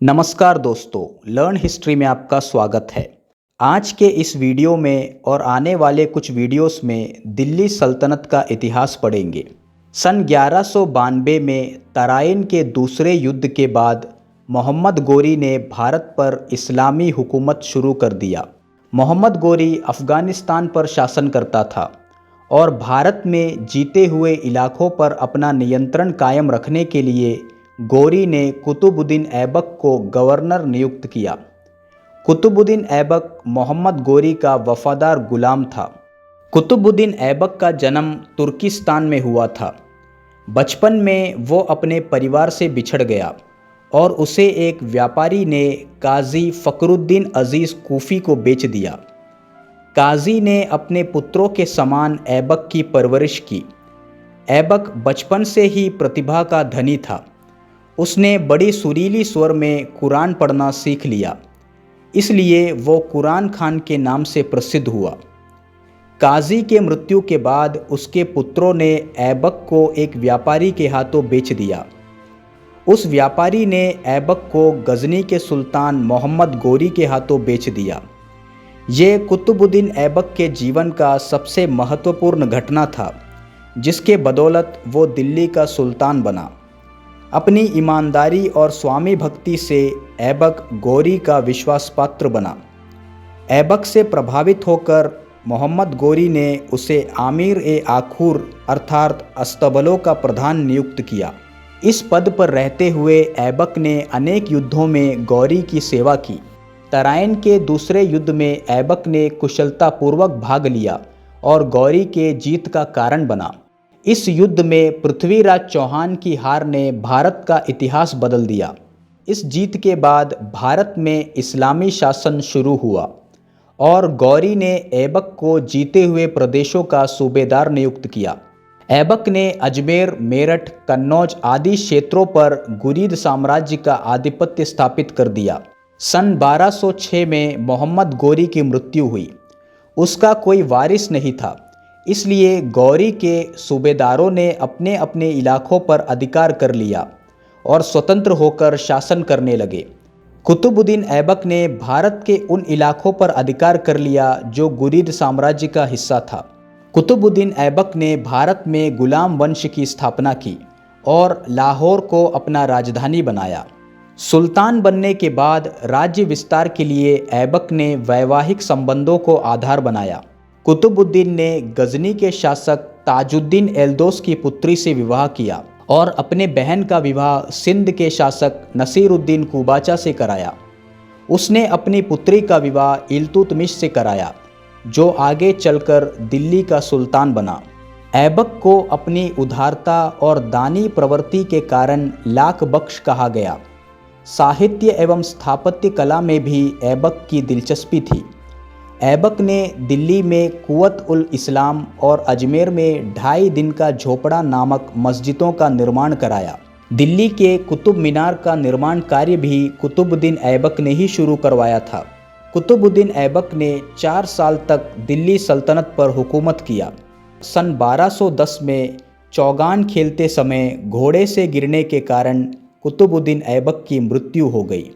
नमस्कार दोस्तों, learn history में आपका स्वागत है। आज के इस वीडियो में और आने वाले कुछ वीडियोस में दिल्ली सल्तनत का इतिहास पढ़ेंगे। सन 1192 में तराइन के दूसरे युद्ध के बाद मोहम्मद गोरी ने भारत पर इस्लामी हुकूमत शुरू कर दिया। मोहम्मद गोरी अफ़गानिस्तान पर शासन करता था और भारत में जीते हुए इलाकों पर अपना नियंत्रण कायम रखने के लिए गोरी ने कुतुबुद्दीन ऐबक को गवर्नर नियुक्त किया। कुतुबुद्दीन ऐबक मोहम्मद गोरी का वफादार गुलाम था। कुतुबुद्दीन ऐबक का जन्म तुर्किस्तान में हुआ था। बचपन में वो अपने परिवार से बिछड़ गया और उसे एक व्यापारी ने काजी फ़खरुद्दीन अज़ीज़ कूफ़ी को बेच दिया। काजी ने अपने पुत्रों के समान ऐबक की परवरिश की। ऐबक बचपन से ही प्रतिभा का धनी था। उसने बड़ी सुरीली स्वर में कुरान पढ़ना सीख लिया, इसलिए वो कुरान खान के नाम से प्रसिद्ध हुआ। काजी के मृत्यु के बाद उसके पुत्रों ने ऐबक को एक व्यापारी के हाथों बेच दिया। उस व्यापारी ने ऐबक को गजनी के सुल्तान मोहम्मद गोरी के हाथों बेच दिया। ये कुतुबुद्दीन ऐबक के जीवन का सबसे महत्वपूर्ण घटना था, जिसके बदौलत वो दिल्ली का सुल्तान बना। अपनी ईमानदारी और स्वामी भक्ति से ऐबक गोरी का विश्वास पात्र बना। ऐबक से प्रभावित होकर मोहम्मद गोरी ने उसे आमिर ए आखूर अर्थात अस्तबलों का प्रधान नियुक्त किया। इस पद पर रहते हुए ऐबक ने अनेक युद्धों में गौरी की सेवा की। तराइन के दूसरे युद्ध में ऐबक ने कुशलतापूर्वक भाग लिया और गौरी के जीत का कारण बना। इस युद्ध में पृथ्वीराज चौहान की हार ने भारत का इतिहास बदल दिया। इस जीत के बाद भारत में इस्लामी शासन शुरू हुआ और गौरी ने ऐबक को जीते हुए प्रदेशों का सूबेदार नियुक्त किया। ऐबक ने अजमेर, मेरठ, कन्नौज आदि क्षेत्रों पर गुरीद साम्राज्य का आधिपत्य स्थापित कर दिया। सन 1206 में मोहम्मद गोरी की मृत्यु हुई। उसका कोई वारिस नहीं था, इसलिए गौरी के सूबेदारों ने अपने अपने इलाकों पर अधिकार कर लिया और स्वतंत्र होकर शासन करने लगे। कुतुबुद्दीन ऐबक ने भारत के उन इलाकों पर अधिकार कर लिया जो गुरीद साम्राज्य का हिस्सा था। कुतुबुद्दीन ऐबक ने भारत में गुलाम वंश की स्थापना की और लाहौर को अपना राजधानी बनाया। सुल्तान बनने के बाद राज्य विस्तार के लिए ऐबक ने वैवाहिक संबंधों को आधार बनाया। कुतुबुद्दीन ने गजनी के शासक ताजुद्दीन एल्दोस की पुत्री से विवाह किया और अपने बहन का विवाह सिंध के शासक नसीरुद्दीन कुबाचा से कराया। उसने अपनी पुत्री का विवाह इल्तुतमिश से कराया, जो आगे चलकर दिल्ली का सुल्तान बना। ऐबक को अपनी उदारता और दानी प्रवृत्ति के कारण लाख बख्श कहा गया। साहित्य एवं स्थापत्य कला में भी ऐबक की दिलचस्पी थी। ऐबक ने दिल्ली में कुवत उल इस्लाम और अजमेर में 2.5 दिन का झोपड़ा नामक मस्जिदों का निर्माण कराया। दिल्ली के कुतुब मीनार का निर्माण कार्य भी कुतुबुद्दीन ऐबक ने ही शुरू करवाया था। कुतुबुद्दीन ऐबक ने 4 साल तक दिल्ली सल्तनत पर हुकूमत किया। सन 1210 में चौगान खेलते समय घोड़े से गिरने के कारण कुतुबुद्दीन ऐबक की मृत्यु हो गई।